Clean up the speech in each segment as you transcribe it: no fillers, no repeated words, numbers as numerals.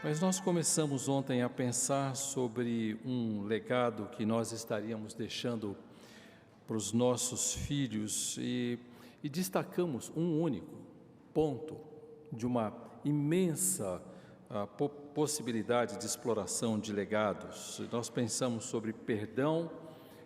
Mas nós começamos ontem a pensar sobre um legado que nós estaríamos deixando para os nossos filhos e destacamos um único ponto de uma imensa possibilidade de exploração de legados. Nós pensamos sobre perdão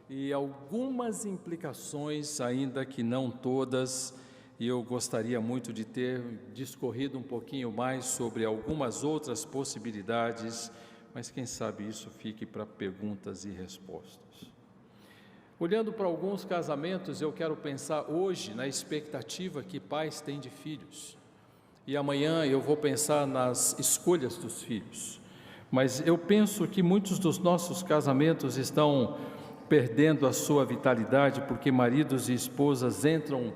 e algumas implicações, ainda que não todas, e eu gostaria muito de ter discorrido um pouquinho mais sobre algumas outras possibilidades, mas quem sabe isso fique para perguntas e respostas. Olhando para alguns casamentos, eu quero pensar hoje na expectativa que pais têm de filhos, e amanhã eu vou pensar nas escolhas dos filhos, mas eu penso que muitos dos nossos casamentos estão perdendo a sua vitalidade porque maridos e esposas entram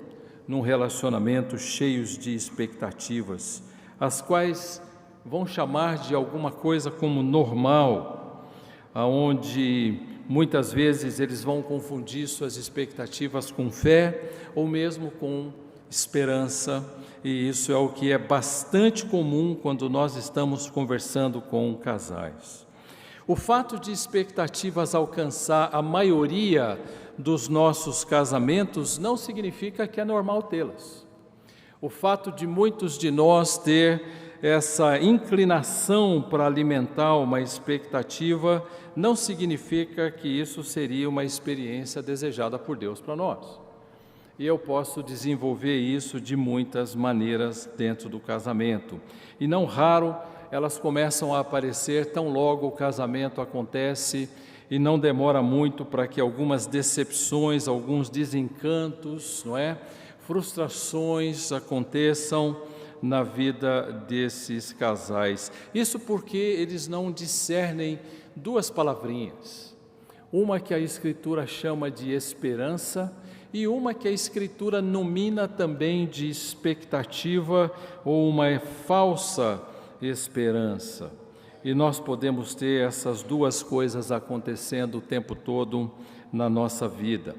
num relacionamento cheios de expectativas, as quais vão chamar de alguma coisa como normal, aonde muitas vezes eles vão confundir suas expectativas com fé ou mesmo com esperança, e isso é o que é bastante comum quando nós estamos conversando com casais. O fato de expectativas alcançar a maioria dos nossos casamentos não significa que é normal tê-las. O fato de muitos de nós ter essa inclinação para alimentar uma expectativa não significa que isso seria uma experiência desejada por Deus para nós. E eu posso desenvolver isso de muitas maneiras dentro do casamento. E não raro elas começam a aparecer tão logo o casamento acontece e não demora muito para que algumas decepções, alguns desencantos, frustrações aconteçam na vida desses casais. Isso porque eles não discernem duas palavrinhas, uma que a Escritura chama de esperança e uma que a Escritura nomina também de expectativa ou uma falsa esperança. E nós podemos ter essas duas coisas acontecendo o tempo todo na nossa vida.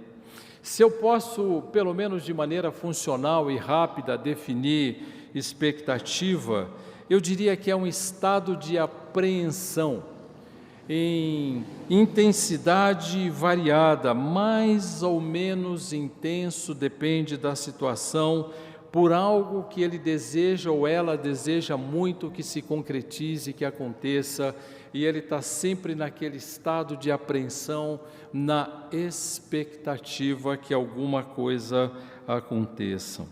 Se eu posso, pelo menos de maneira funcional e rápida, definir expectativa, eu diria que é um estado de apreensão em intensidade variada, mais ou menos intenso, depende da situação, por algo que ele deseja ou ela deseja muito que se concretize, que aconteça, e ele está sempre naquele estado de apreensão, na expectativa que alguma coisa aconteça.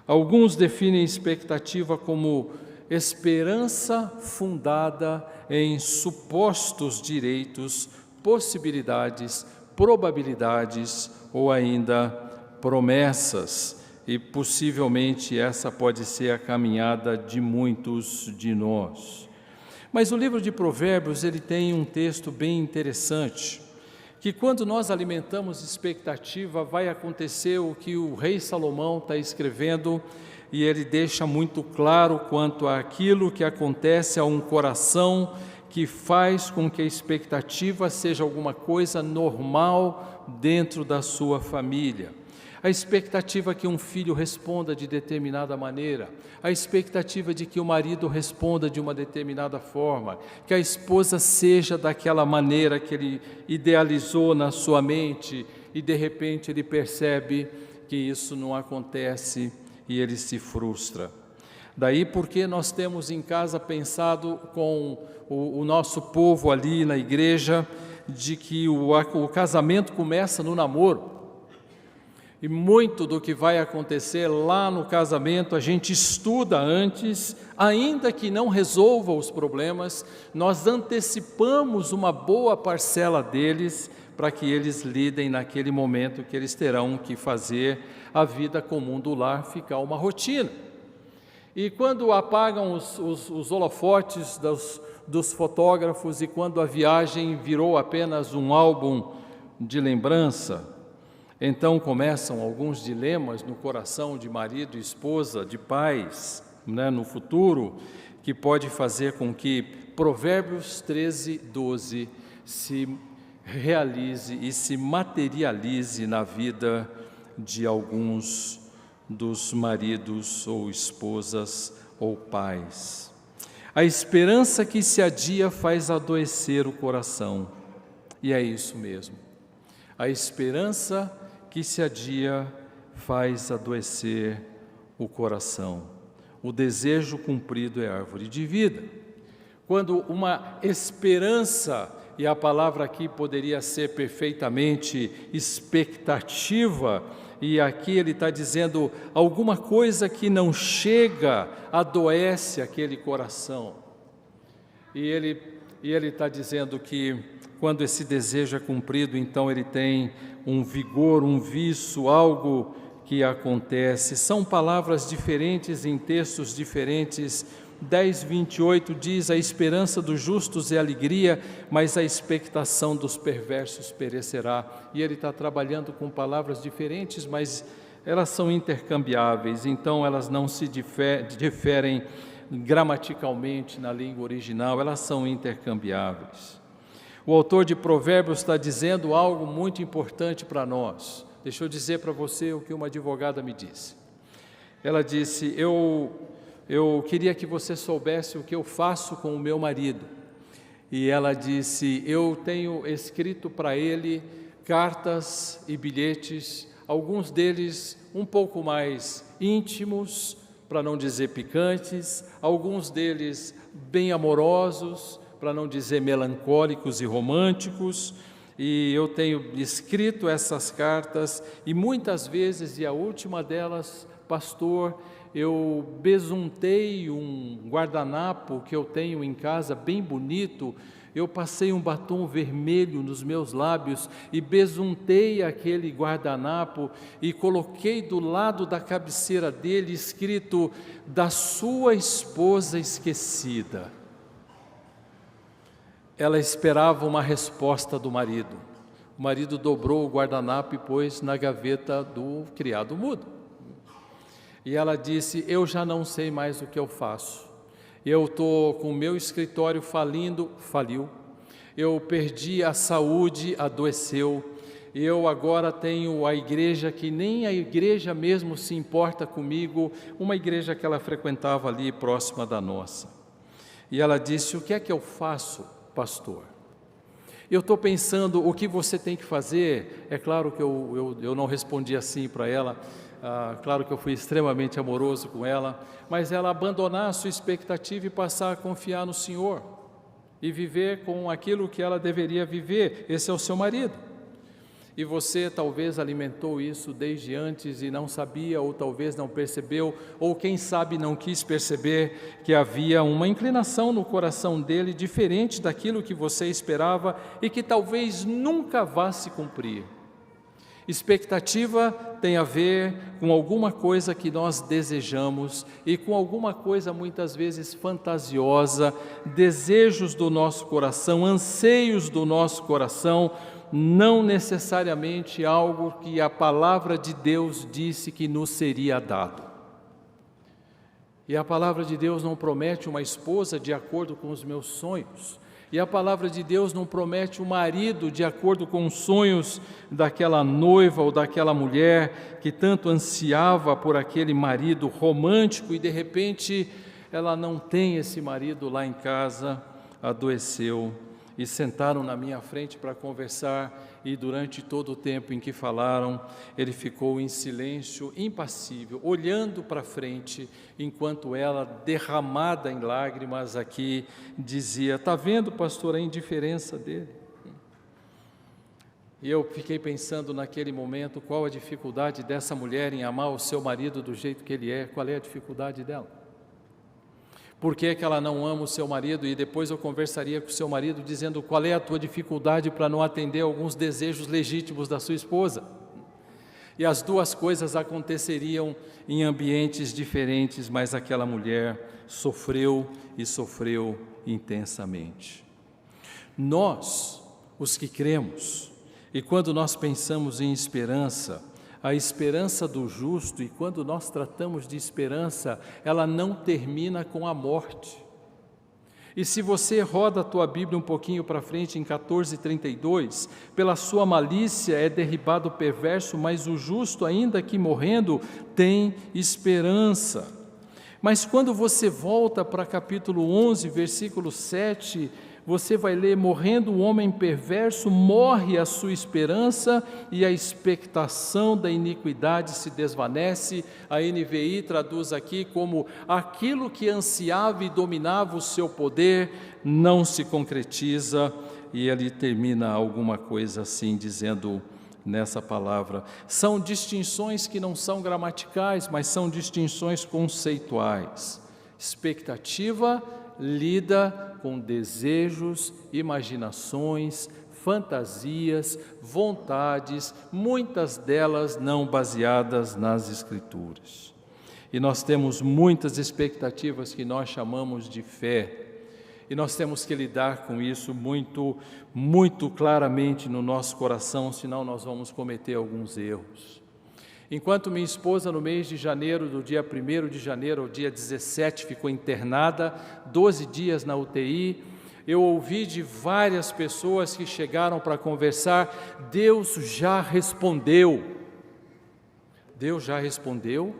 Alguns definem expectativa como esperança fundada em supostos direitos, possibilidades, probabilidades ou ainda promessas. E possivelmente essa pode ser a caminhada de muitos de nós. Mas o livro de Provérbios, ele tem um texto bem interessante, que quando nós alimentamos expectativa, vai acontecer o que o rei Salomão está escrevendo, e ele deixa muito claro quanto àquilo que acontece a um coração que faz com que a expectativa seja alguma coisa normal dentro da sua família. A expectativa que um filho responda de determinada maneira, a expectativa de que o marido responda de uma determinada forma, que a esposa seja daquela maneira que ele idealizou na sua mente e de repente ele percebe que isso não acontece e ele se frustra. Daí porque nós temos em casa pensado com o nosso povo ali na igreja, de que o casamento começa no namoro. E muito do que vai acontecer lá no casamento, a gente estuda antes, ainda que não resolva os problemas, nós antecipamos uma boa parcela deles para que eles lidem naquele momento que eles terão que fazer a vida comum do lar ficar uma rotina. E quando apagam os holofotes dos fotógrafos e quando a viagem virou apenas um álbum de lembrança, então começam alguns dilemas no coração de marido e esposa, de pais, no futuro, que pode fazer com que Provérbios 13, 12 se realize e se materialize na vida de alguns dos maridos ou esposas ou pais. A esperança que se adia faz adoecer o coração. E é isso mesmo. A esperança que se adia faz adoecer o coração. O desejo cumprido é árvore de vida. Quando uma esperança, e a palavra aqui poderia ser perfeitamente expectativa, e aqui ele está dizendo alguma coisa que não chega, adoece aquele coração. E ele está dizendo que quando esse desejo é cumprido, então ele tem um vigor, um viço, algo que acontece. São palavras diferentes em textos diferentes. 10:28 diz: a esperança dos justos é alegria, mas a expectação dos perversos perecerá. E ele está trabalhando com palavras diferentes, mas elas são intercambiáveis, então elas não se diferem gramaticalmente na língua original, elas são intercambiáveis. O autor de Provérbios está dizendo algo muito importante para nós. Deixa eu dizer para você o que uma advogada me disse. Ela disse: eu queria que você soubesse o que eu faço com o meu marido. E ela disse: eu tenho escrito para ele cartas e bilhetes, alguns deles um pouco mais íntimos, para não dizer picantes, alguns deles bem amorosos, para não dizer melancólicos e românticos, e eu tenho escrito essas cartas, e muitas vezes, e a última delas, pastor, eu besuntei um guardanapo que eu tenho em casa, bem bonito, eu passei um batom vermelho nos meus lábios e besuntei aquele guardanapo e coloquei do lado da cabeceira dele escrito: da sua esposa esquecida. Ela esperava uma resposta do marido. O marido dobrou o guardanapo e pôs na gaveta do criado mudo. E ela disse: eu já não sei mais o que eu faço. Eu estou com o meu escritório faliu. Eu perdi a saúde, adoeceu. Eu agora tenho a igreja que nem a igreja mesmo se importa comigo, uma igreja que ela frequentava ali próxima da nossa. E ela disse: o que é que eu faço, pastor? Eu estou pensando o que você tem que fazer. É claro que eu não respondi assim para ela. Claro que eu fui extremamente amoroso com ela, mas ela abandonar a sua expectativa e passar a confiar no Senhor e viver com aquilo que ela deveria viver. Esse é o seu marido. E você talvez alimentou isso desde antes e não sabia, ou talvez não percebeu, ou quem sabe não quis perceber que havia uma inclinação no coração dele diferente daquilo que você esperava e que talvez nunca vá se cumprir. Expectativa tem a ver com alguma coisa que nós desejamos e com alguma coisa muitas vezes fantasiosa, desejos do nosso coração, anseios do nosso coração, não necessariamente algo que a palavra de Deus disse que nos seria dado. E a palavra de Deus não promete uma esposa de acordo com os meus sonhos. E a palavra de Deus não promete um marido de acordo com os sonhos daquela noiva ou daquela mulher que tanto ansiava por aquele marido romântico e de repente ela não tem esse marido lá em casa, adoeceu. E sentaram na minha frente para conversar e durante todo o tempo em que falaram, ele ficou em silêncio, impassível, olhando para frente, enquanto ela, derramada em lágrimas aqui, dizia: está vendo, pastor, a indiferença dele? E eu fiquei pensando naquele momento, qual a dificuldade dessa mulher em amar o seu marido do jeito que ele é, qual é a dificuldade dela? Por que ela não ama o seu marido? E depois eu conversaria com o seu marido dizendo qual é a tua dificuldade para não atender alguns desejos legítimos da sua esposa. E as duas coisas aconteceriam em ambientes diferentes, mas aquela mulher sofreu e sofreu intensamente. Nós, os que cremos, e quando nós pensamos em esperança, a esperança do justo, e quando nós tratamos de esperança, ela não termina com a morte. E se você roda a tua Bíblia um pouquinho para frente, em 14:32, pela sua malícia é derribado o perverso, mas o justo, ainda que morrendo, tem esperança. Mas quando você volta para capítulo 11, versículo 7, você vai ler: morrendo o homem perverso, morre a sua esperança e a expectação da iniquidade se desvanece. A NVI traduz aqui como: aquilo que ansiava e dominava o seu poder não se concretiza. E ele termina alguma coisa assim, dizendo nessa palavra. São distinções que não são gramaticais, mas são distinções conceituais. Expectativa lida com desejos, imaginações, fantasias, vontades, muitas delas não baseadas nas Escrituras. E nós temos muitas expectativas que nós chamamos de fé, e nós temos que lidar com isso muito claramente no nosso coração, senão nós vamos cometer alguns erros. Enquanto minha esposa, no mês de janeiro, do dia 1º de janeiro ao dia 17, ficou internada, 12 dias na UTI, eu ouvi de várias pessoas que chegaram para conversar: Deus já respondeu. Deus já respondeu?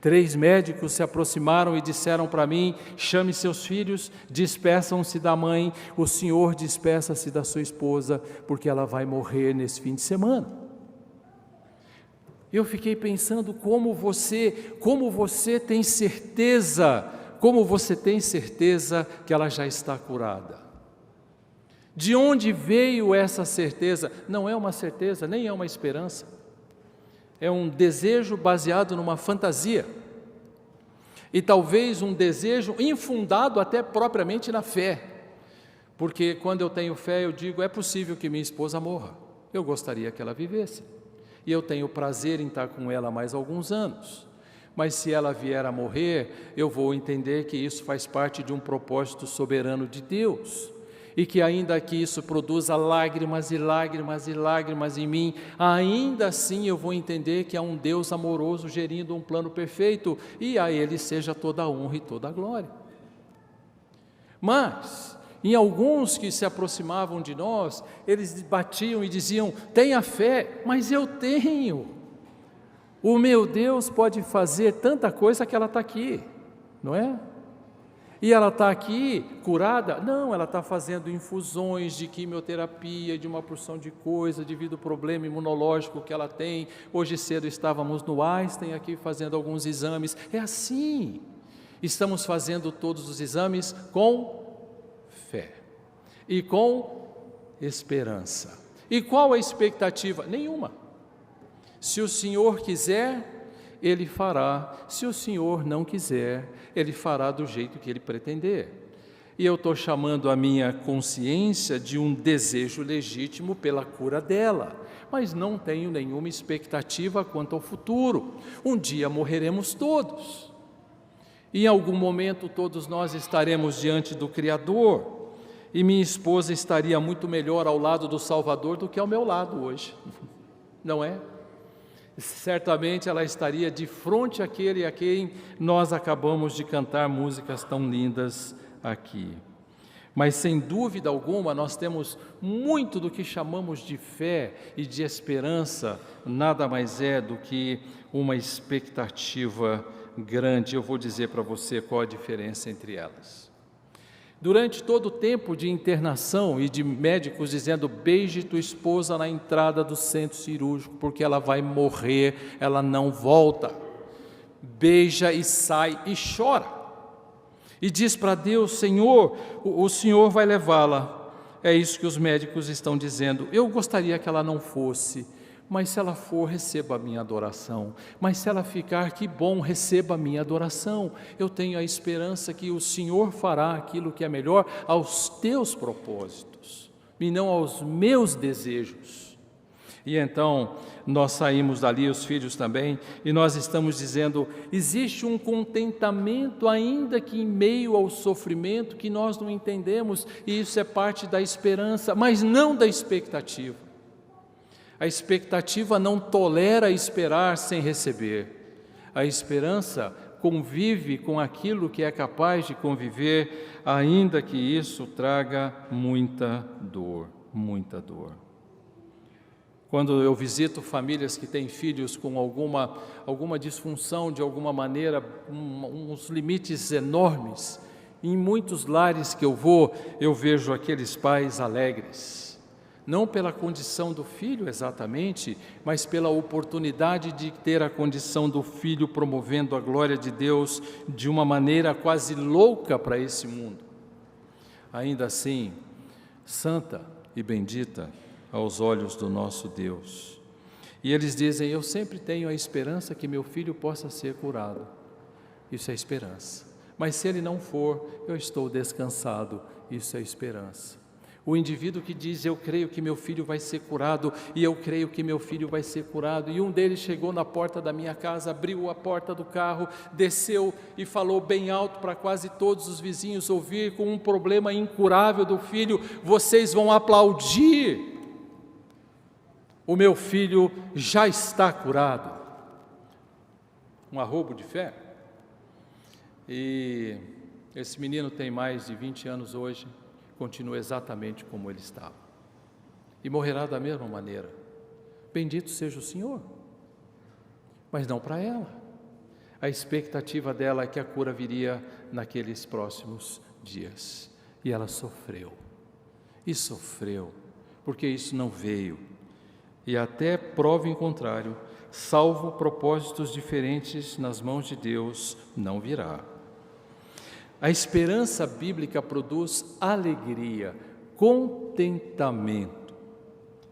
3 médicos se aproximaram e disseram para mim: chame seus filhos, despeçam-se da mãe, o senhor despeça-se da sua esposa, porque ela vai morrer nesse fim de semana. Eu fiquei pensando como você tem certeza que ela já está curada. De onde veio essa certeza? Não é uma certeza, nem é uma esperança. É um desejo baseado numa fantasia. E talvez um desejo infundado até propriamente na fé. Porque quando eu tenho fé, eu digo: é possível que minha esposa morra. Eu gostaria que ela vivesse. E eu tenho prazer em estar com ela mais alguns anos. Mas se ela vier a morrer, eu vou entender que isso faz parte de um propósito soberano de Deus. E que ainda que isso produza lágrimas e lágrimas e lágrimas em mim, ainda assim eu vou entender que há um Deus amoroso gerindo um plano perfeito, e a Ele seja toda a honra e toda a glória. Mas em alguns que se aproximavam de nós, eles batiam e diziam: tenha fé. Mas eu tenho. O meu Deus pode fazer tanta coisa que ela está aqui, não é? E ela está aqui curada? Não, ela está fazendo infusões de quimioterapia, de uma porção de coisa, devido ao problema imunológico que ela tem. Hoje cedo estávamos no Einstein aqui fazendo alguns exames. É assim. Estamos fazendo todos os exames com fé e com esperança. E qual a expectativa? Nenhuma. Se o Senhor quiser, Ele fará. Se o Senhor não quiser, Ele fará do jeito que Ele pretender. E eu estou chamando a minha consciência de um desejo legítimo pela cura dela, mas não tenho nenhuma expectativa quanto ao futuro. Um dia morreremos todos. Em algum momento todos nós estaremos diante do Criador, e minha esposa estaria muito melhor ao lado do Salvador do que ao meu lado hoje, não é? Certamente ela estaria de frente àquele a quem nós acabamos de cantar músicas tão lindas aqui. Mas sem dúvida alguma nós temos muito do que chamamos de fé e de esperança, nada mais é do que uma expectativa grande. Eu vou dizer para você qual a diferença entre elas. Durante todo o tempo de internação e de médicos dizendo: beije tua esposa na entrada do centro cirúrgico, porque ela vai morrer, ela não volta. Beija e sai e chora. E diz para Deus: Senhor, o Senhor vai levá-la. É isso que os médicos estão dizendo. Eu gostaria que ela não fosse, mas se ela for, receba a minha adoração. Mas se ela ficar, que bom, receba a minha adoração. Eu tenho a esperança que o Senhor fará aquilo que é melhor aos teus propósitos, e não aos meus desejos. E então, nós saímos dali, os filhos também, e nós estamos dizendo: existe um contentamento, ainda que em meio ao sofrimento, que nós não entendemos, e isso é parte da esperança, mas não da expectativa. A expectativa não tolera esperar sem receber. A esperança convive com aquilo que é capaz de conviver, ainda que isso traga muita dor, muita dor. Quando eu visito famílias que têm filhos com alguma disfunção, de alguma maneira, uns limites enormes, em muitos lares que eu vou, eu vejo aqueles pais alegres, não pela condição do filho exatamente, mas pela oportunidade de ter a condição do filho promovendo a glória de Deus de uma maneira quase louca para esse mundo. Ainda assim, santa e bendita aos olhos do nosso Deus. E eles dizem: eu sempre tenho a esperança que meu filho possa ser curado. Isso é esperança. Mas se ele não for, eu estou descansado. Isso é esperança. O indivíduo que diz: eu creio que meu filho vai ser curado, e eu creio que meu filho vai ser curado. E um deles chegou na porta da minha casa, abriu a porta do carro, desceu e falou bem alto para quase todos os vizinhos ouvir, com um problema incurável do filho: vocês vão aplaudir, o meu filho já está curado. Um arrobo de fé. E esse menino tem mais de 20 anos hoje, continua exatamente como ele estava. E morrerá da mesma maneira. Bendito seja o Senhor. Mas não para ela. A expectativa dela é que a cura viria naqueles próximos dias. E ela sofreu. E sofreu, porque isso não veio. E até prova em contrário, salvo propósitos diferentes nas mãos de Deus, não virá. A esperança bíblica produz alegria, contentamento.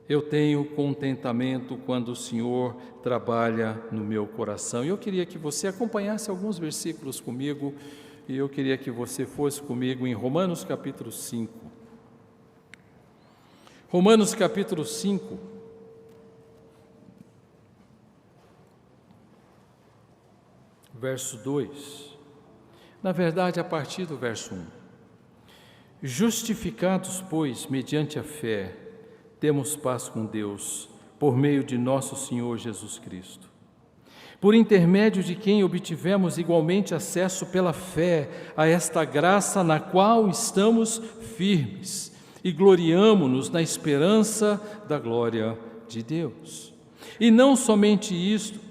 Eu tenho contentamento quando o Senhor trabalha no meu coração. E eu queria que você acompanhasse alguns versículos comigo, e eu queria que você fosse comigo em Romanos capítulo 5. Romanos capítulo 5. Verso 2, na verdade a partir do verso 1. Justificados, pois, mediante a fé, temos paz com Deus, por meio de nosso Senhor Jesus Cristo, por intermédio de quem obtivemos igualmente acesso pela fé a esta graça na qual estamos firmes e gloriamo-nos na esperança da glória de Deus. E não somente isto,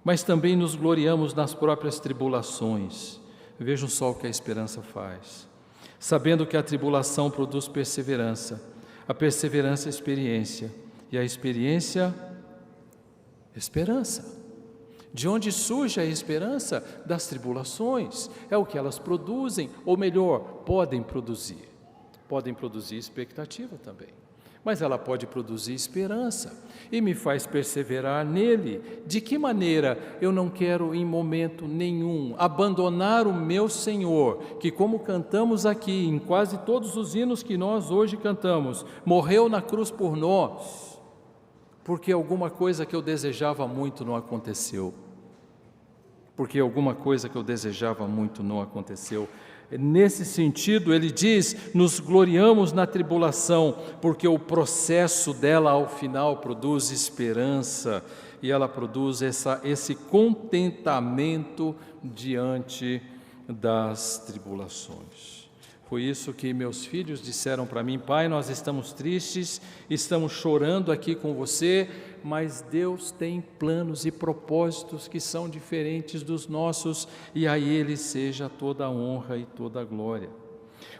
mas também nos gloriamos nas próprias tribulações. Vejam só o que a esperança faz. Sabendo que a tribulação produz perseverança, a perseverança experiência, e a experiência, esperança. De onde surge a esperança? Das tribulações. É o que elas produzem, ou melhor, podem produzir. Podem produzir expectativa também. Mas ela pode produzir esperança e me faz perseverar nele. De que maneira? Eu não quero em momento nenhum abandonar o meu Senhor, que, como cantamos aqui em quase todos os hinos que nós hoje cantamos, morreu na cruz por nós, porque alguma coisa que eu desejava muito não aconteceu. Porque alguma coisa que eu desejava muito não aconteceu. Nesse sentido, ele diz: nos gloriamos na tribulação, porque o processo dela ao final produz esperança, e ela produz esse contentamento diante das tribulações. Foi isso que meus filhos disseram para mim: pai, nós estamos tristes, estamos chorando aqui com você, mas Deus tem planos e propósitos que são diferentes dos nossos, e a Ele seja toda a honra e toda a glória.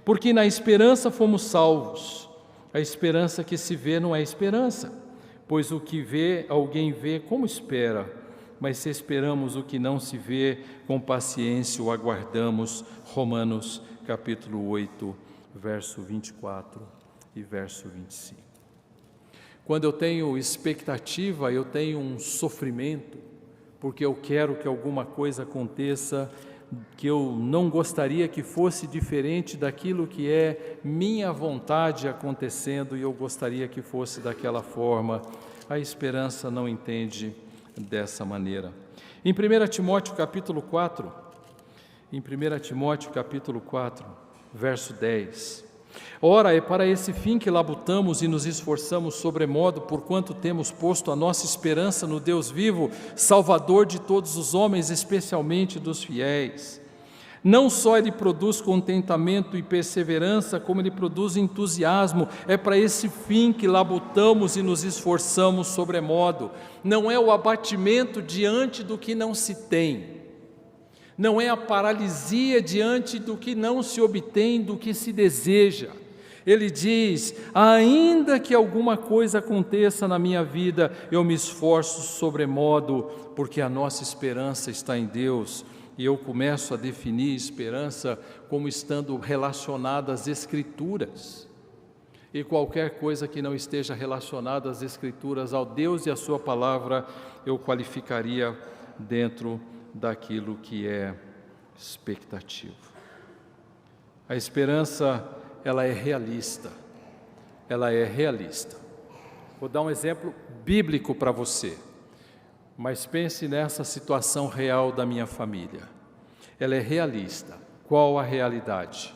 Porque na esperança fomos salvos. A esperança que se vê não é esperança, pois o que vê, alguém vê como espera, mas se esperamos o que não se vê, com paciência o aguardamos. Romanos capítulo 8, verso 24 e verso 25. Quando eu tenho expectativa, eu tenho um sofrimento, porque eu quero que alguma coisa aconteça que eu não gostaria que fosse diferente daquilo que é minha vontade acontecendo, e eu gostaria que fosse daquela forma. A esperança não entende dessa maneira. Em 1 Timóteo capítulo 4, verso 10. Ora, é para esse fim que labutamos e nos esforçamos sobremodo, porquanto temos posto a nossa esperança no Deus vivo, Salvador de todos os homens, especialmente dos fiéis. Não só ele produz contentamento e perseverança, como ele produz entusiasmo. É para esse fim que labutamos e nos esforçamos sobremodo. Não é o abatimento diante do que não se tem. Não é a paralisia diante do que não se obtém, do que se deseja. Ele diz: ainda que alguma coisa aconteça na minha vida, eu me esforço sobremodo, porque a nossa esperança está em Deus. E eu começo a definir esperança como estando relacionada às Escrituras. E qualquer coisa que não esteja relacionada às Escrituras, ao Deus e à sua palavra, eu qualificaria dentro daquilo que é expectativa. A esperança, ela é realista. Ela é realista. Vou dar um exemplo bíblico para você. Mas pense nessa situação real da minha família. Ela é realista. Qual a realidade?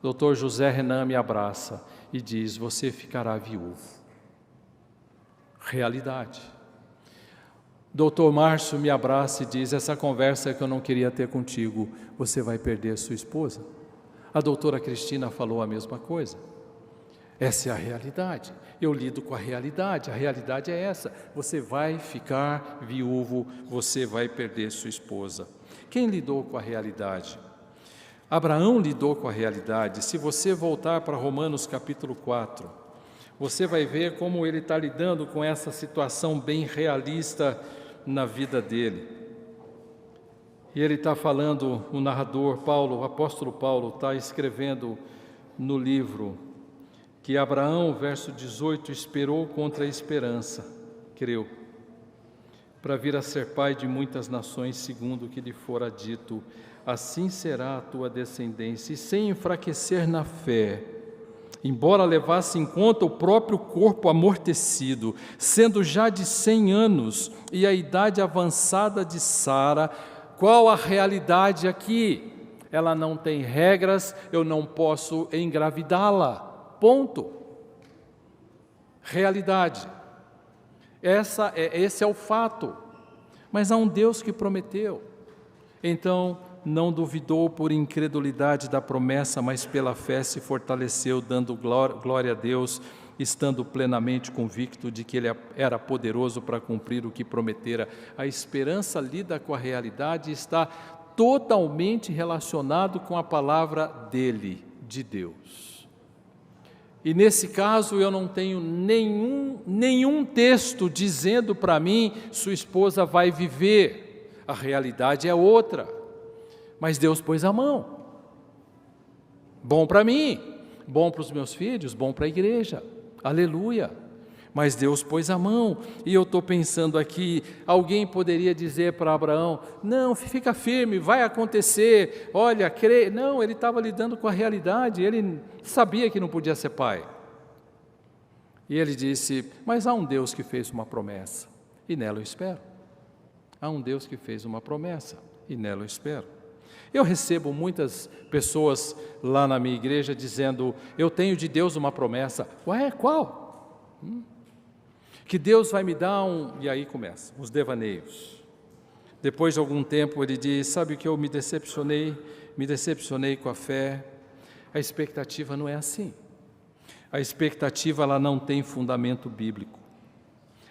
O Dr. José Renan me abraça e diz: você ficará viúvo. Realidade. Dr. Márcio me abraça e diz: essa conversa que eu não queria ter contigo, você vai perder sua esposa. A doutora Cristina falou a mesma coisa. Essa é a realidade. Eu lido com a realidade é essa. Você vai ficar viúvo, você vai perder sua esposa. Quem lidou com a realidade? Abraão lidou com a realidade. Se você voltar para Romanos capítulo 4, você vai ver como ele está lidando com essa situação bem realista na vida dele. E ele está falando, o narrador Paulo, o apóstolo Paulo, está escrevendo no livro que Abraão, verso 18, esperou contra a esperança, creu, para vir a ser pai de muitas nações, segundo o que lhe fora dito, assim será a tua descendência, e sem enfraquecer na fé, embora levasse em conta o próprio corpo amortecido, sendo já de 100 anos, e a idade avançada de Sara. Qual a realidade aqui? Ela não tem regras, eu não posso engravidá-la. Ponto. Realidade. Esse é o fato. Mas há um Deus que prometeu. Então, não duvidou por incredulidade da promessa, mas pela fé se fortaleceu, dando glória a Deus, estando plenamente convicto de que Ele era poderoso para cumprir o que prometera. A esperança lida com a realidade e está totalmente relacionado com a palavra dele, de Deus. E nesse caso eu não tenho nenhum texto dizendo para mim, sua esposa vai viver. A realidade é outra. Mas Deus pôs a mão. Bom para mim, bom para os meus filhos, bom para a igreja. Aleluia. Mas Deus pôs a mão. E eu estou pensando aqui, alguém poderia dizer para Abraão: não, fica firme, vai acontecer, olha, crê. Não, ele estava lidando com a realidade, ele sabia que não podia ser pai. E ele disse: mas há um Deus que fez uma promessa, e nela eu espero. Há um Deus que fez uma promessa, e nela eu espero. Eu recebo muitas pessoas lá na minha igreja dizendo: eu tenho de Deus uma promessa. Ué, qual? Que Deus vai me dar E aí começa, os devaneios. Depois de algum tempo ele diz: sabe o que eu me decepcionei com a fé. A expectativa não é assim. A expectativa, ela não tem fundamento bíblico.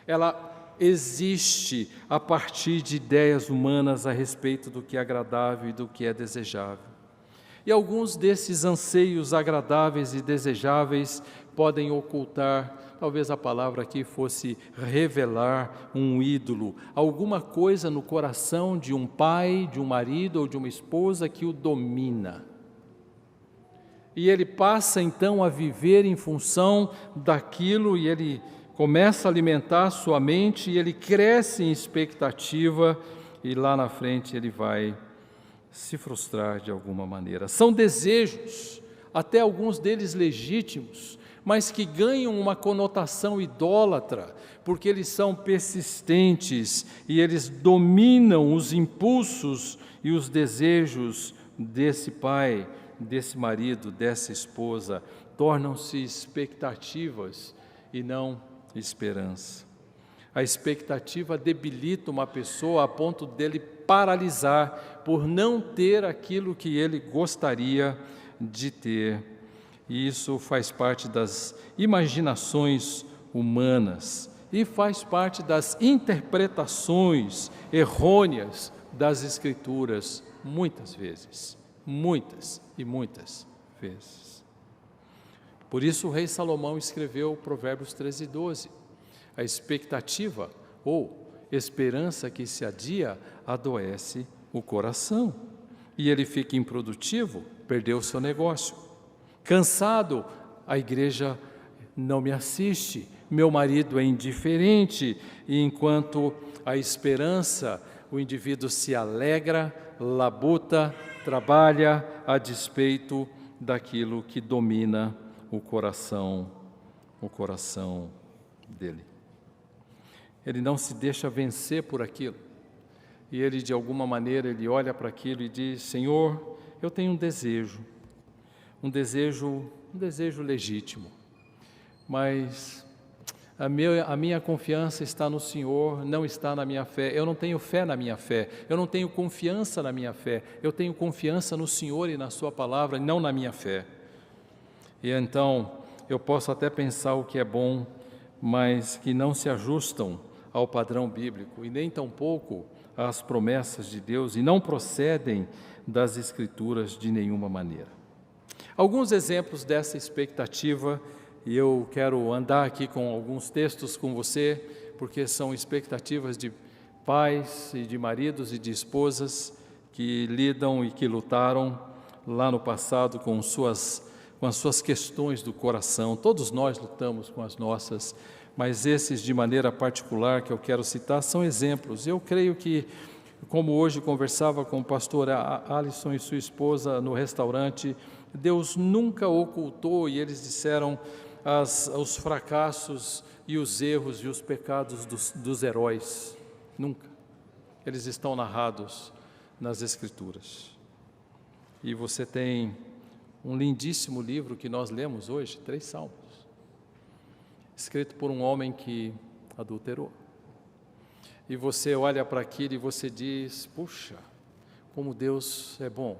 Ela existe a partir de ideias humanas a respeito do que é agradável e do que é desejável. E alguns desses anseios agradáveis e desejáveis podem ocultar, talvez a palavra aqui fosse revelar, um ídolo, alguma coisa no coração de um pai, de um marido ou de uma esposa que o domina. E ele passa então a viver em função daquilo, e ele começa a alimentar sua mente, e ele cresce em expectativa, e lá na frente ele vai se frustrar de alguma maneira. São desejos, até alguns deles legítimos, mas que ganham uma conotação idólatra, porque eles são persistentes e eles dominam os impulsos e os desejos desse pai, desse marido, dessa esposa, tornam-se expectativas e não esperança. A expectativa debilita uma pessoa a ponto dele paralisar por não ter aquilo que ele gostaria de ter. E isso faz parte das imaginações humanas e faz parte das interpretações errôneas das Escrituras, muitas vezes, muitas e muitas vezes. Por isso o rei Salomão escreveu Provérbios 13:12. A expectativa ou esperança que se adia adoece o coração. E ele fica improdutivo, perdeu o seu negócio. Cansado, a igreja não me assiste, meu marido é indiferente, e enquanto a esperança, o indivíduo se alegra, labuta, trabalha a despeito daquilo que domina o coração dele. Ele não se deixa vencer por aquilo. E ele, de alguma maneira, ele olha para aquilo e diz: Senhor, eu tenho um desejo legítimo, mas a minha confiança está no Senhor, não está na minha fé. Eu não tenho fé na minha fé, eu não tenho confiança na minha fé, eu tenho confiança no Senhor e na sua palavra, não na minha fé. E então, eu posso até pensar o que é bom, mas que não se ajustam ao padrão bíblico, e nem tampouco às promessas de Deus, e não procedem das Escrituras de nenhuma maneira. Alguns exemplos dessa expectativa, e eu quero andar aqui com alguns textos com você, porque são expectativas de pais e de maridos e de esposas que lidam e que lutaram lá no passado com as suas questões do coração. Todos nós lutamos com as nossas, mas esses de maneira particular que eu quero citar são exemplos. Eu creio que, como hoje conversava com o pastor Alisson e sua esposa no restaurante, Deus nunca ocultou, e eles disseram, os fracassos e os erros e os pecados dos heróis. Nunca. Eles estão narrados nas Escrituras. E você tem um lindíssimo livro que nós lemos hoje, 3 Salmos, escrito por um homem que adulterou. E você olha para aquilo e você diz: puxa, como Deus é bom.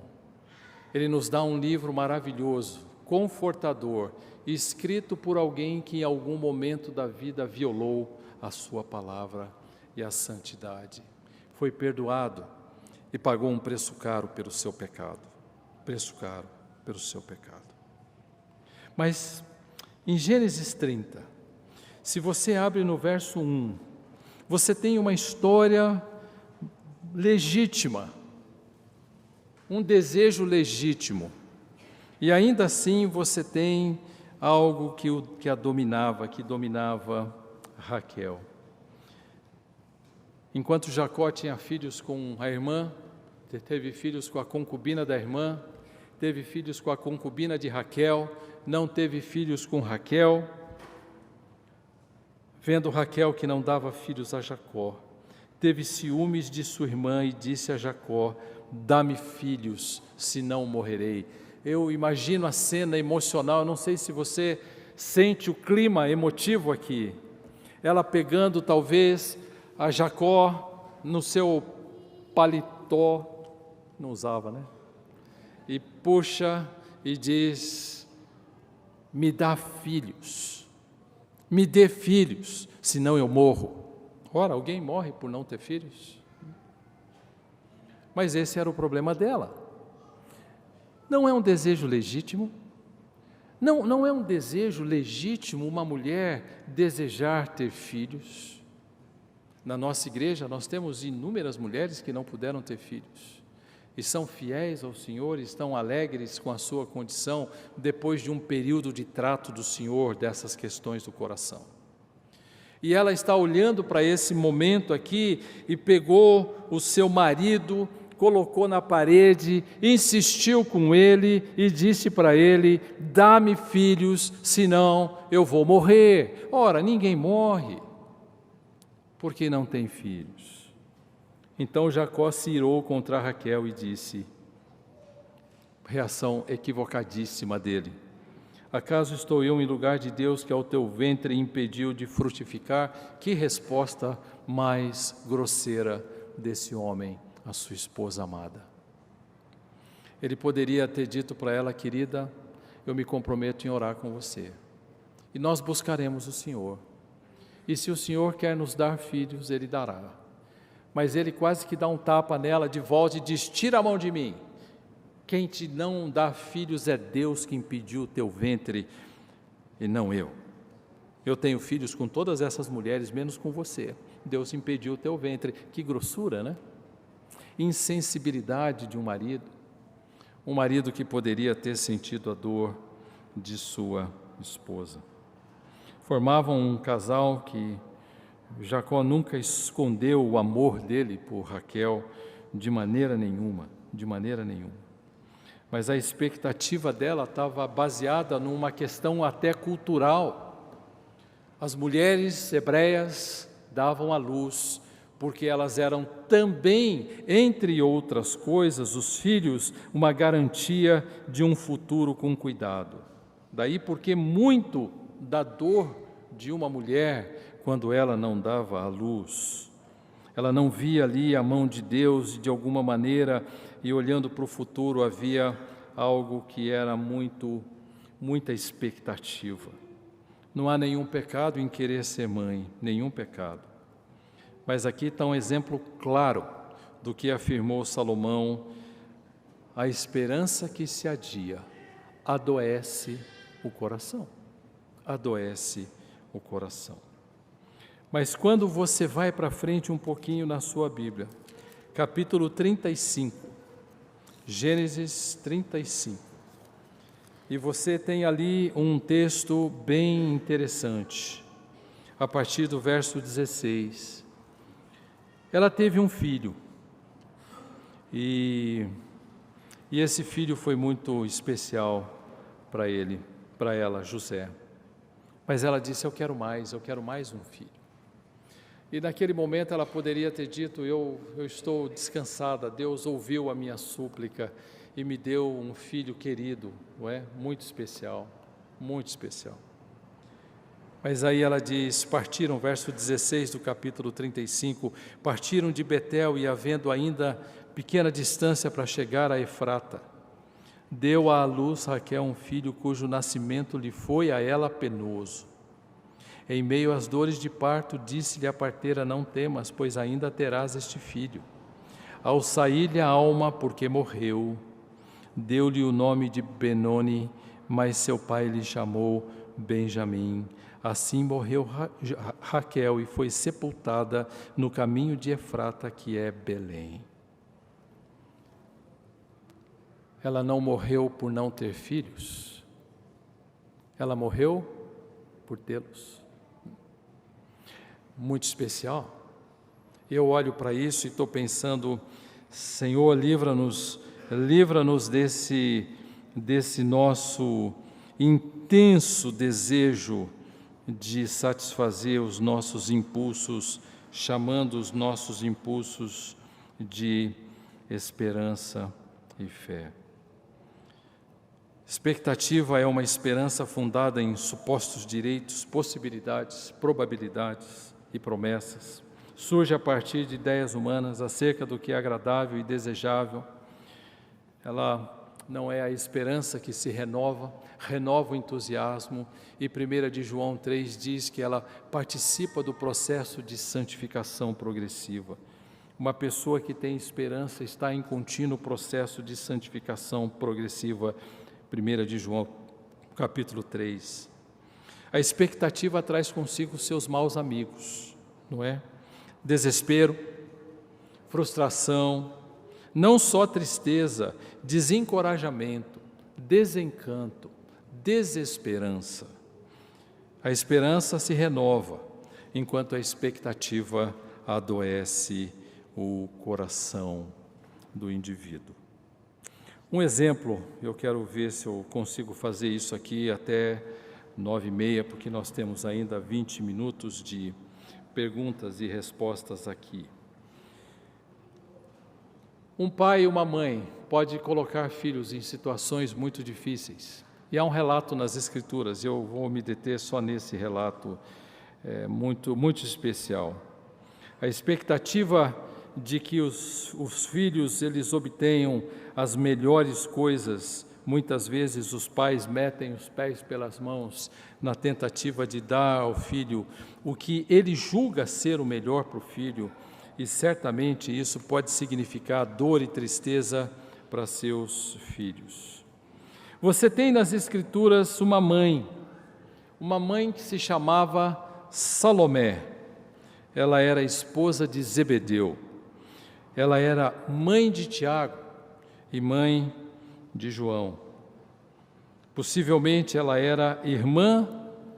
Ele nos dá um livro maravilhoso, confortador, escrito por alguém que em algum momento da vida violou a sua palavra e a santidade. Foi perdoado e pagou um preço caro pelo seu pecado. Preço caro pelo seu pecado. Mas em Gênesis 30, se você abre no verso 1, você tem uma história legítima, um desejo legítimo, e ainda assim você tem algo que dominava Raquel. Enquanto Jacó tinha filhos com a irmã, teve filhos com a concubina da irmã, teve filhos com a concubina de Raquel, não teve filhos com Raquel. Vendo Raquel que não dava filhos a Jacó, teve ciúmes de sua irmã e disse a Jacó: dá-me filhos, senão morrerei. Eu imagino a cena emocional, não sei se você sente o clima emotivo aqui. Ela pegando talvez a Jacó no seu paletó, não usava, né? E puxa e diz: me dá filhos. Me dê filhos, senão eu morro. Ora, alguém morre por não ter filhos? Mas esse era o problema dela. Não é um desejo legítimo? Não é um desejo legítimo uma mulher desejar ter filhos? Na nossa igreja nós temos inúmeras mulheres que não puderam ter filhos. E são fiéis ao Senhor, estão alegres com a sua condição, depois de um período de trato do Senhor dessas questões do coração. E ela está olhando para esse momento aqui, e pegou o seu marido, colocou na parede, insistiu com ele, e disse para ele: dá-me filhos, senão eu vou morrer. Ora, ninguém morre porque não tem filhos. Então Jacó se irou contra Raquel e disse, reação equivocadíssima dele: Acaso estou eu em lugar de Deus que ao teu ventre impediu de frutificar? Que resposta mais grosseira desse homem à sua esposa amada. Ele poderia ter dito para ela: querida, eu me comprometo em orar com você, e nós buscaremos o Senhor, e se o Senhor quer nos dar filhos, Ele dará. Mas ele quase que dá um tapa nela de volta e diz: tira a mão de mim. Quem te não dá filhos é Deus que impediu o teu ventre, e não eu. Eu tenho filhos com todas essas mulheres, menos com você. Deus impediu o teu ventre. Que grossura, né? Insensibilidade de um marido que poderia ter sentido a dor de sua esposa. Formavam um casal que Jacó nunca escondeu o amor dele por Raquel de maneira nenhuma. Mas a expectativa dela estava baseada numa questão até cultural. As mulheres hebreias davam à luz, porque elas eram também, entre outras coisas, os filhos, uma garantia de um futuro com cuidado. Daí porque muito da dor de uma mulher, quando ela não dava à luz, ela não via ali a mão de Deus e de alguma maneira, e olhando para o futuro, havia algo que era muita expectativa. Não há nenhum pecado em querer ser mãe, nenhum pecado. Mas aqui está um exemplo claro do que afirmou Salomão: a esperança que se adia adoece o coração. Adoece o coração. Mas quando você vai para frente um pouquinho na sua Bíblia, capítulo 35, Gênesis 35, e você tem ali um texto bem interessante, a partir do verso 16. Ela teve um filho, e esse filho foi muito especial para ela, José. Mas ela disse: eu quero mais um filho. E naquele momento ela poderia ter dito: eu estou descansada, Deus ouviu a minha súplica e me deu um filho querido, não é? Muito especial, muito especial. Mas aí ela diz: partiram, verso 16 do capítulo 35, partiram de Betel e, havendo ainda pequena distância para chegar a Efrata, deu à luz Raquel um filho cujo nascimento lhe foi a ela penoso. Em meio às dores de parto, disse-lhe a parteira: não temas, pois ainda terás este filho. Ao sair-lhe a alma, porque morreu, deu-lhe o nome de Benoni, mas seu pai lhe chamou Benjamim. Assim morreu Raquel e foi sepultada no caminho de Efrata, que é Belém. Ela não morreu por não ter filhos, ela morreu por tê-los. Muito especial. Eu olho para isso e estou pensando: Senhor, livra-nos desse nosso intenso desejo de satisfazer os nossos impulsos, chamando os nossos impulsos de esperança e fé. Expectativa é uma esperança fundada em supostos direitos, possibilidades, probabilidades e promessas. Surge a partir de ideias humanas acerca do que é agradável e desejável. Ela não é a esperança que se renova o entusiasmo, e 1 de João 3 diz que ela participa do processo de santificação progressiva. Uma pessoa que tem esperança está em contínuo processo de santificação progressiva, 1 de João, capítulo 3. A expectativa traz consigo seus maus amigos, não é? Desespero, frustração, não só tristeza, desencorajamento, desencanto, desesperança. A esperança se renova, enquanto a expectativa adoece o coração do indivíduo. Um exemplo, eu quero ver se eu consigo fazer isso aqui até 9h30, porque nós temos ainda 20 minutos de perguntas e respostas aqui. Um pai e uma mãe pode colocar filhos em situações muito difíceis. E há um relato nas Escrituras, eu vou me deter só nesse relato muito especial. A expectativa de que os filhos eles obtenham as melhores coisas, muitas vezes os pais metem os pés pelas mãos na tentativa de dar ao filho o que ele julga ser o melhor para o filho, e certamente isso pode significar dor e tristeza para seus filhos. Você tem nas Escrituras uma mãe que se chamava Salomé. Ela era esposa de Zebedeu. Ela era mãe de Tiago e mãe de João. Possivelmente ela era irmã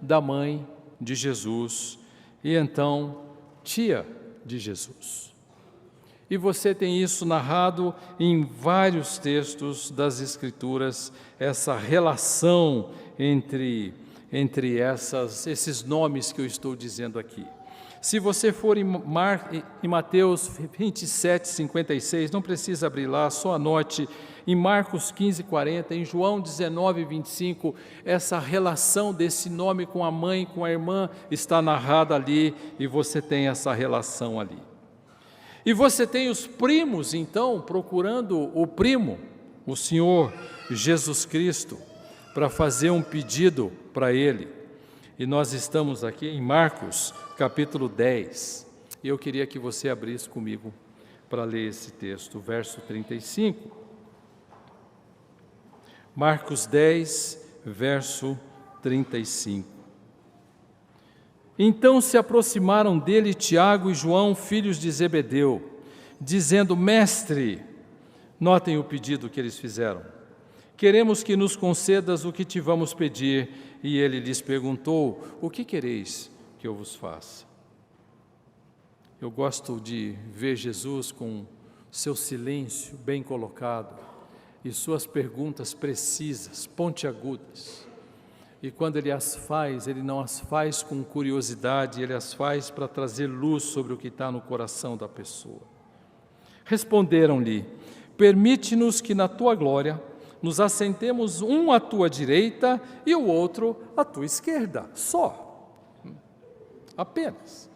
da mãe de Jesus e então tia de Jesus. E você tem isso narrado em vários textos das Escrituras, essa relação entre esses nomes que eu estou dizendo aqui. Se você for em Mateus 27, 56, não precisa abrir lá, só anote, em Marcos 15, 40, em João 19, 25, essa relação desse nome com a mãe, com a irmã, está narrada ali, e você tem essa relação ali. E você tem os primos, então, procurando o primo, o Senhor Jesus Cristo, para fazer um pedido para Ele. E nós estamos aqui em Marcos, capítulo 10. E eu queria que você abrisse comigo para ler esse texto, verso 35. Marcos 10, verso 35. Então se aproximaram dele Tiago e João, filhos de Zebedeu, dizendo: Mestre, notem o pedido que eles fizeram. Queremos que nos concedas o que te vamos pedir. E ele lhes perguntou: o que quereis que eu vos faça? Eu gosto de ver Jesus com seu silêncio bem colocado e suas perguntas precisas, pontiagudas. E quando ele as faz, ele não as faz com curiosidade, ele as faz para trazer luz sobre o que está no coração da pessoa. Responderam-lhe: permite-nos que na tua glória nos assentemos um à tua direita e o outro à tua esquerda, só, apenas.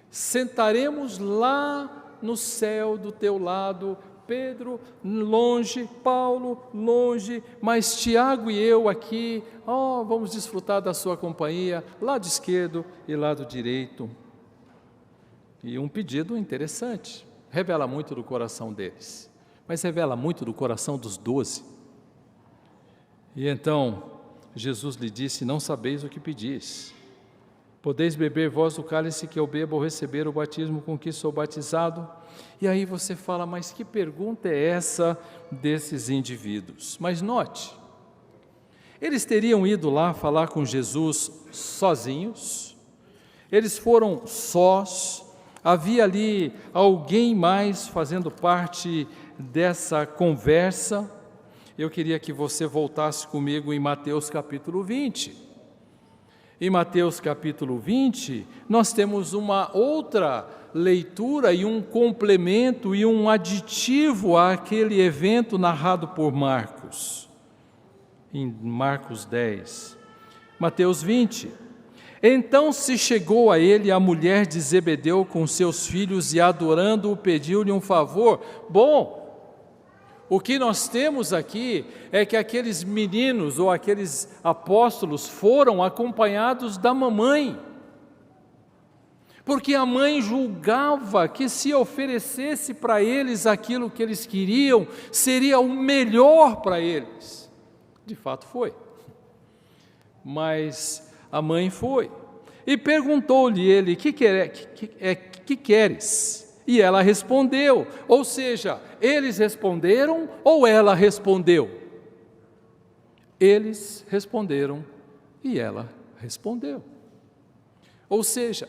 Sentaremos lá no céu do teu lado, Pedro longe, Paulo longe, mas Tiago e eu aqui, vamos desfrutar da sua companhia, lado esquerdo e lado direito. E um pedido interessante, revela muito do coração deles, mas revela muito do coração dos 12. E então Jesus lhe disse: não sabeis o que pedis. Podeis beber vós o cálice que eu bebo ou receber o batismo com que sou batizado? E aí você fala: mas que pergunta é essa desses indivíduos? Mas note, eles teriam ido lá falar com Jesus sozinhos, eles foram sós, havia ali alguém mais fazendo parte dessa conversa. Eu queria que você voltasse comigo em Mateus capítulo 20. Em Mateus capítulo 20, nós temos uma outra leitura e um complemento e um aditivo àquele evento narrado por Marcos. Em Marcos 10. Mateus 20. Então se chegou a ele a mulher de Zebedeu com seus filhos e, adorando-o, pediu-lhe um favor. Bom, o que nós temos aqui é que aqueles meninos ou aqueles apóstolos foram acompanhados da mamãe, porque a mãe julgava que se oferecesse para eles aquilo que eles queriam, seria o melhor para eles. De fato foi, mas a mãe foi e perguntou-lhe ele: que queres? E ela respondeu, ou seja, eles responderam ou ela respondeu? Eles responderam e ela respondeu. Ou seja,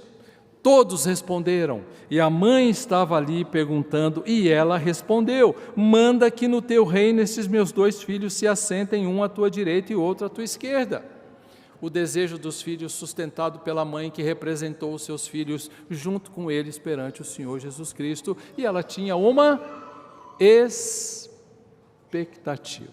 todos responderam e a mãe estava ali perguntando e ela respondeu: manda que no teu reino esses meus 2 filhos se assentem, um à tua direita e outro à tua esquerda. O desejo dos filhos sustentado pela mãe que representou os seus filhos junto com eles perante o Senhor Jesus Cristo, e ela tinha uma expectativa.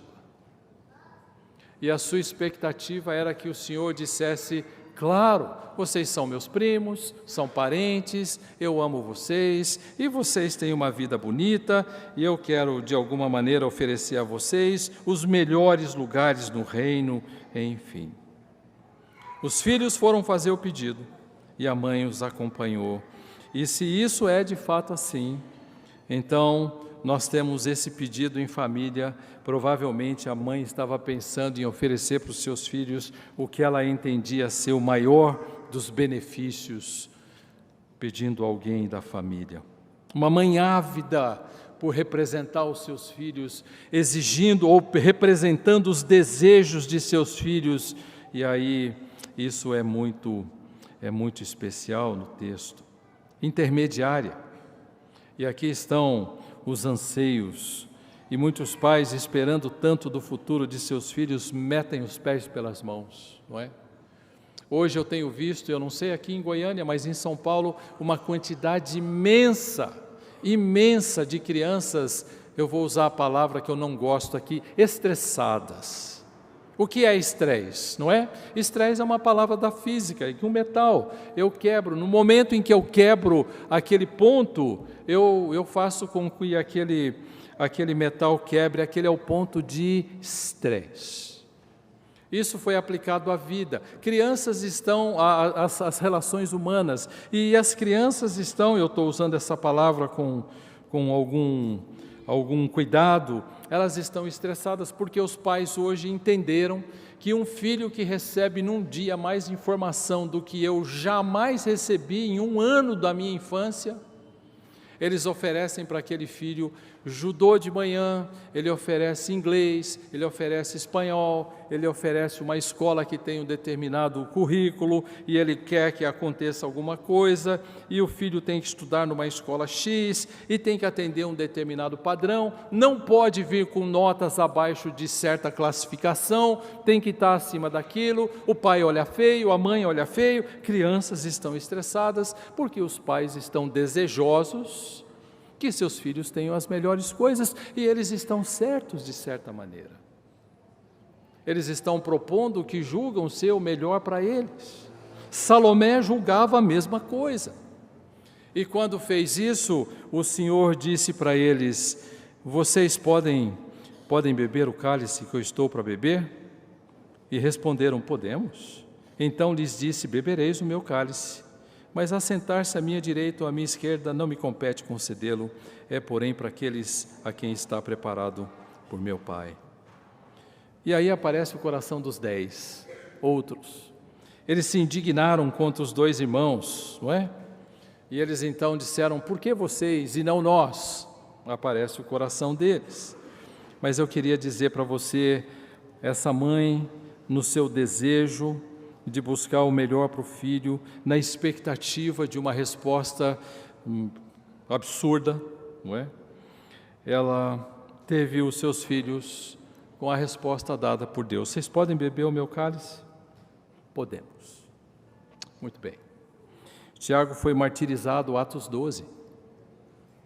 E a sua expectativa era que o Senhor dissesse: claro, vocês são meus primos, são parentes, eu amo vocês, e vocês têm uma vida bonita, e eu quero de alguma maneira oferecer a vocês os melhores lugares no reino, enfim. Os filhos foram fazer o pedido, e a mãe os acompanhou. E se isso é de fato assim, então nós temos esse pedido em família. Provavelmente a mãe estava pensando em oferecer para os seus filhos o que ela entendia ser o maior dos benefícios, pedindo a alguém da família. Uma mãe ávida por representar os seus filhos, exigindo ou representando os desejos de seus filhos. E aí isso é muito especial no texto. Intermediária. E aqui estão os anseios, e muitos pais, esperando tanto do futuro de seus filhos, metem os pés pelas mãos, não é? Hoje eu tenho visto, eu não sei aqui em Goiânia, mas em São Paulo, uma quantidade imensa de crianças, eu vou usar a palavra que eu não gosto aqui, estressadas. O que é estresse, não é? Estresse é uma palavra da física, que um metal eu quebro. No momento em que eu quebro aquele ponto, eu faço com que aquele metal quebre, aquele é o ponto de estresse. Isso foi aplicado à vida. Crianças estão, as relações humanas, e as crianças estão, eu estou usando essa palavra com algum cuidado, elas estão estressadas porque os pais hoje entenderam que um filho que recebe num dia mais informação do que eu jamais recebi em um ano da minha infância, eles oferecem para aquele filho judô de manhã, ele oferece inglês, ele oferece espanhol, ele oferece uma escola que tem um determinado currículo e ele quer que aconteça alguma coisa, e o filho tem que estudar numa escola X e tem que atender um determinado padrão, não pode vir com notas abaixo de certa classificação, tem que estar acima daquilo, o pai olha feio, a mãe olha feio, crianças estão estressadas porque os pais estão desejosos que seus filhos tenham as melhores coisas, e eles estão certos de certa maneira. Eles estão propondo o que julgam ser o melhor para eles. Salomé julgava a mesma coisa. E quando fez isso, o Senhor disse para eles: vocês podem beber o cálice que eu estou para beber? E responderam: podemos. Então lhes disse: bebereis o meu cálice. Mas assentar-se à minha direita ou à minha esquerda não me compete concedê-lo, é porém para aqueles a quem está preparado por meu Pai. E aí aparece o coração dos 10, outros. Eles se indignaram contra os 2 irmãos, não é? E eles então disseram: por que vocês e não nós? Aparece o coração deles. Mas eu queria dizer para você, essa mãe, no seu desejo de buscar o melhor para o filho, na expectativa de uma resposta absurda, não é? Ela teve os seus filhos com a resposta dada por Deus: vocês podem beber o meu cálice? Podemos. Muito bem. Tiago foi martirizado, Atos 12,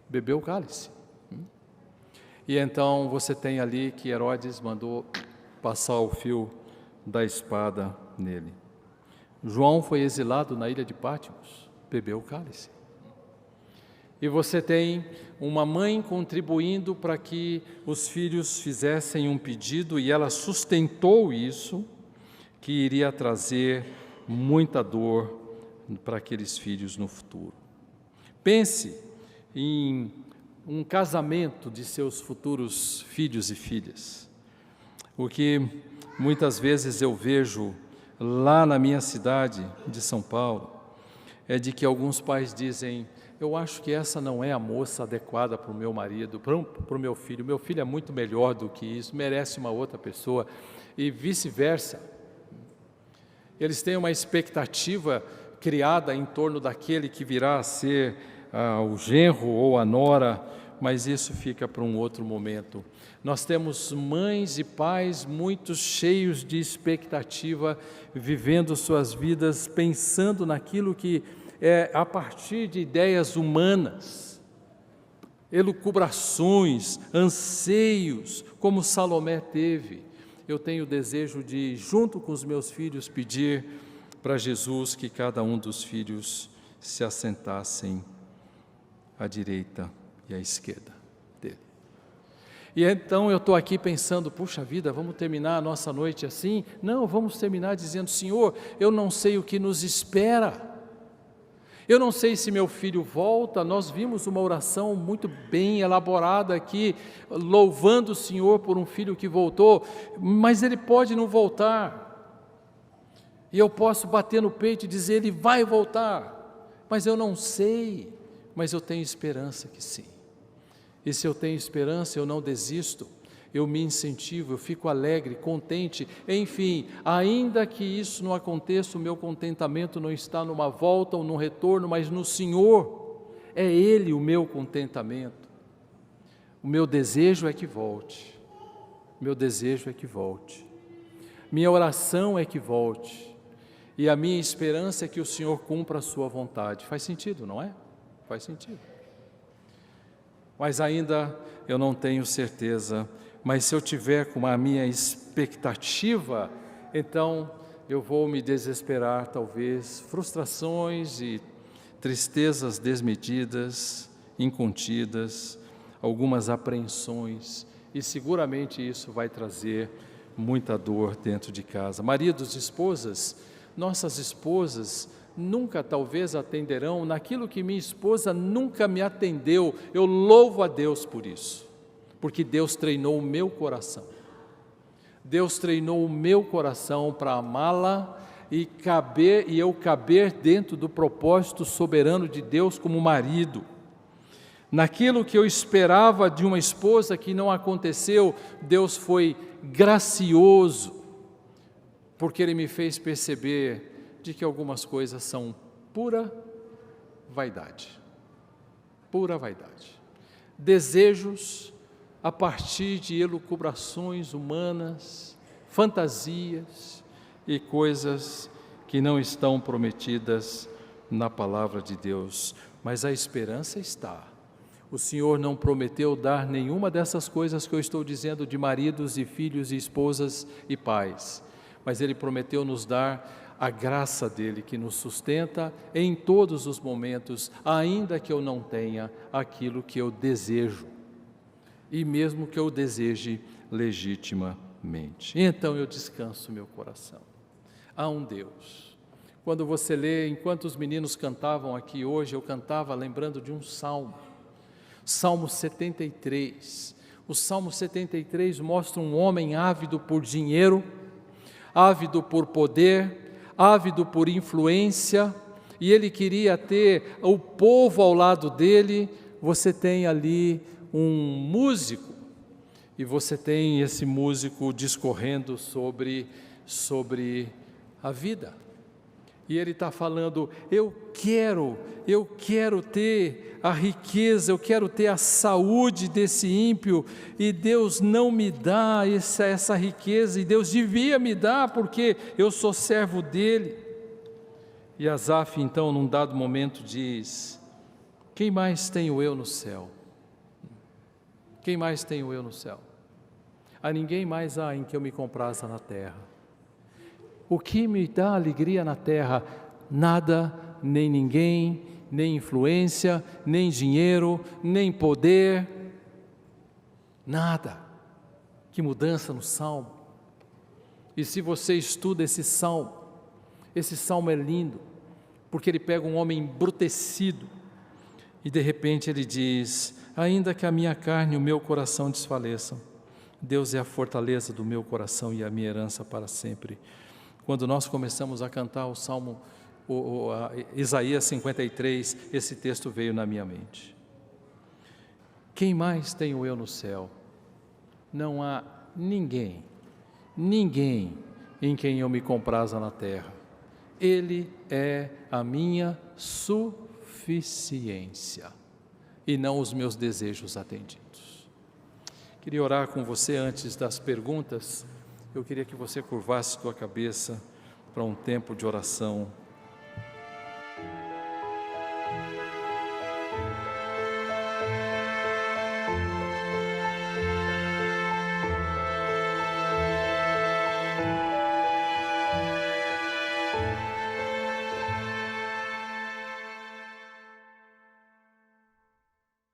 bebeu o cálice. E então você tem ali que Herodes mandou passar o fio da espada nele. João foi exilado na ilha de Pátimos, bebeu o cálice. E você tem uma mãe contribuindo para que os filhos fizessem um pedido, e ela sustentou isso, que iria trazer muita dor para aqueles filhos no futuro. Pense em um casamento de seus futuros filhos e filhas. O que muitas vezes eu vejo lá na minha cidade de São Paulo, é de que alguns pais dizem: eu acho que essa não é a moça adequada para o meu marido, para o meu filho é muito melhor do que isso, merece uma outra pessoa, e vice-versa. Eles têm uma expectativa criada em torno daquele que virá a ser o genro ou a nora, mas isso fica para um outro momento. Nós temos mães e pais muito cheios de expectativa, vivendo suas vidas pensando naquilo que é a partir de ideias humanas, elucubrações, anseios, como Salomé teve. eu tenho o desejo de, junto com os meus filhos, pedir para Jesus que cada um dos filhos se assentassem à direita e à esquerda dele. E então eu estou aqui pensando, puxa vida, vamos terminar a nossa noite assim? Não, vamos terminar dizendo, Senhor, eu não sei o que nos espera. Eu não sei se meu filho volta. Nós vimos uma oração muito bem elaborada aqui, louvando o Senhor por um filho que voltou, mas ele pode não voltar. E eu posso bater no peito e dizer, ele vai voltar, mas eu não sei, mas eu tenho esperança que sim. E se eu tenho esperança, eu não desisto, eu me incentivo, eu fico alegre, contente, enfim, ainda que isso não aconteça, o meu contentamento não está numa volta ou num retorno, mas no Senhor, é Ele o meu contentamento. O meu desejo é que volte, meu desejo é que volte, minha oração é que volte, e a minha esperança é que o Senhor cumpra a sua vontade. Faz sentido, não é? Faz sentido. Mas ainda eu não tenho certeza. Mas se eu tiver com a minha expectativa, então eu vou me desesperar, talvez, frustrações e tristezas desmedidas, incontidas, algumas apreensões, e seguramente isso vai trazer muita dor dentro de casa. Maridos e esposas, nossas esposas nunca talvez atenderão naquilo que minha esposa nunca me atendeu. Eu louvo a Deus por isso. Porque Deus treinou o meu coração. Deus treinou o meu coração para amá-la e eu caber dentro do propósito soberano de Deus como marido. Naquilo que eu esperava de uma esposa que não aconteceu, Deus foi gracioso, porque Ele me fez perceber de que algumas coisas são pura vaidade. Pura vaidade. Desejos a partir de elucubrações humanas, fantasias e coisas que não estão prometidas na palavra de Deus, mas a esperança está. O Senhor não prometeu dar nenhuma dessas coisas que eu estou dizendo de maridos e filhos e esposas e pais, mas Ele prometeu nos dar a graça dEle que nos sustenta em todos os momentos, ainda que eu não tenha aquilo que eu desejo. E mesmo que eu deseje legitimamente. Então eu descanso meu coração. Há um Deus. Quando você lê, enquanto os meninos cantavam aqui hoje, eu cantava lembrando de um salmo. Salmo 73. O Salmo 73 mostra um homem ávido por dinheiro, ávido por poder, ávido por influência, e ele queria ter o povo ao lado dele. Você tem ali um músico, e você tem esse músico discorrendo sobre a vida, e ele está falando, eu quero ter a riqueza, eu quero ter a saúde desse ímpio, e Deus não me dá essa riqueza, e Deus devia me dar, porque eu sou servo dele. E Asaf então num dado momento diz, quem mais tenho eu no céu? Quem mais tenho eu no céu? A ninguém mais há em que eu me compraza na terra. O que me dá alegria na terra? Nada, nem ninguém, nem influência, nem dinheiro, nem poder. Nada. Que mudança no Salmo. E se você estuda esse Salmo é lindo, porque ele pega um homem embrutecido e de repente ele diz, ainda que a minha carne e o meu coração desfaleçam, Deus é a fortaleza do meu coração e a minha herança para sempre. Quando nós começamos a cantar o Salmo, Isaías 53, esse texto veio na minha mente. Quem mais tenho eu no céu? Não há ninguém em quem eu me compraza na terra. Ele é a minha suficiência e não os meus desejos atendidos. Queria orar com você antes das perguntas. Eu queria que você curvasse sua cabeça para um tempo de oração